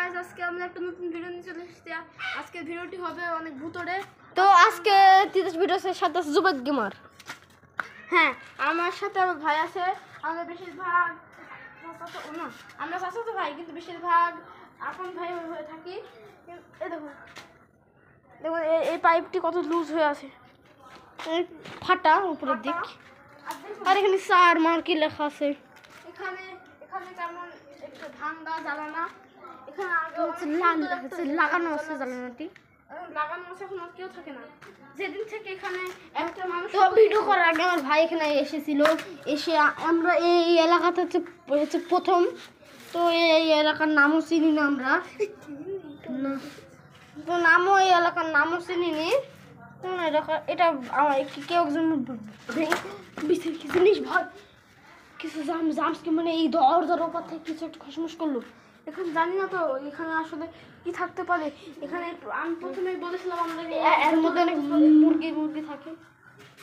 Guys, আজকে আমরা একটা নতুন ভিডিও নিয়ে চলে এসেছি। আজকের ভিডিওটি হবে অনেক ভূতরে। তো আজকে তিরিশ ভিডিওর সাথে আছে জুবেদ গেমার। হ্যাঁ, আমার সাথে আমার ভাই আছে। আমরা বেশিরভাগ আমরা চাচাতো ভাই, কিন্তু বেশিরভাগ আপন ভাই হয়ে থাকি। এই দেখুন দেখুন এই পাইপটি কত লুজ হয়ে আছে, ফাটা উপরের দিক। আর এখানে সার মার্কি লেখা আছে। এখানে এখানে কেমন একটু ভাঙ্গা জ্বালানা। এখানে লাগানো আছে জ্বালানাটি। লাগানো আছে, এখন আর কেউ থাকে না। যেদিন থেকে এখানে একটা মানুষ তো ভিডিও করার আগে আমার ভাই এখানে এসেছিল। এসে আমরা এই এলাকাতে হচ্ছে প্রথম। তো এই এলাকার নামও চিনি না আমরা, তো নামও এই এলাকার নামও চিনি নি। এটা আমার কেউ একজন জিনিস ভাই কিছু জামস কি মানে এই দরজার ওপর থেকে কিছু একটা খসমস করলো। এখন জানি না তো এখানে আসলে কি থাকতে পারে। এখানে আমি প্রথমেই বলেছিলাম আমাদের এর মধ্যে অনেক মুরগি থাকে,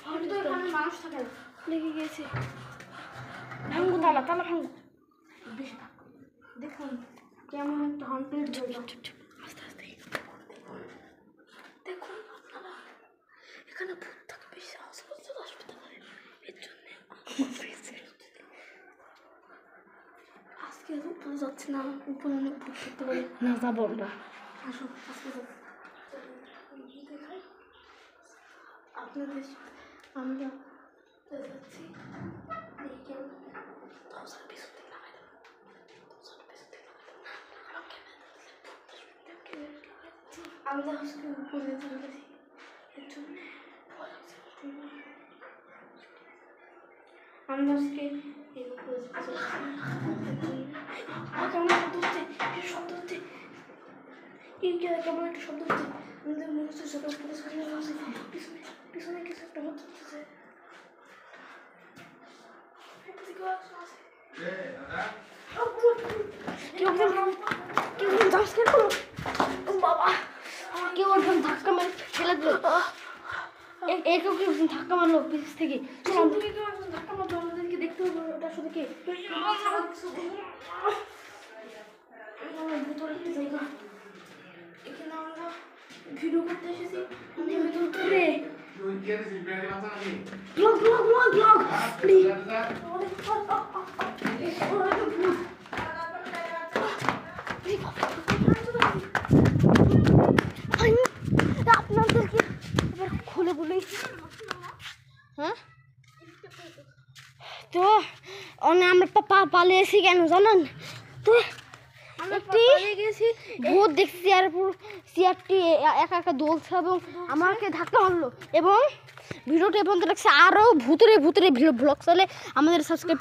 হয়তো এখানে মানুষ থাকে না। লেগে গেছে। ভাঙ্গু তালা ভাঙ্গু। বেশি থাকো, দেখুন কেমন একটা হন্টেড আস্তে আস্তে দেখুন আপনারা, এখানে ভূত থাকে, বেশি আওয়াজ আসতে পারে। এর জন্য আজকে উপরে যাচ্ছে না, উপরে অনেক ভূত থাকতে পারে। না যাবো আমরা। আসুন আজকে আপনাদের আমরা যাচ্ছি। আমরা আজকে উপরে চলে গেছি, এর জন্য আমরা আজকে কেমন শব্দ হচ্ছে, শব্দ হচ্ছে, কেমন একটা শব্দ হচ্ছে। আমাদের মনে হচ্ছে সেটা উপরে চলে যাচ্ছে। পিছনে কিছু একটা হচ্ছে। কেউ একজন ধাক্কা মারে ফেলে দিল। কেউ ধাক্কা মারলো পিছ থেকে। ধাক্কা মারলো, আমাদেরকে দেখতে হবে ওটা আসলে কে। ভূতের একটা জায়গা, এখানে আমরা ভিডিও করতে এসেছি। আপনাদেরকে এবার খুলে বলি। হ্যাঁ, তো আমরা পালিয়েছি কেন জানেন? তো একটি ভূত দেখছি, চেয়ার পুরো চেয়ারটি একা একা দোলছে এবং আমাকে ধাক্কা মারলো। এবং ভিডিওটি এবং দেখছে আরও ভূতের ভ্লগ চলে। আমাদের সাবস্ক্রাইব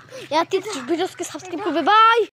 ভিডিওকে সাবস্ক্রাইব করবে। বাই।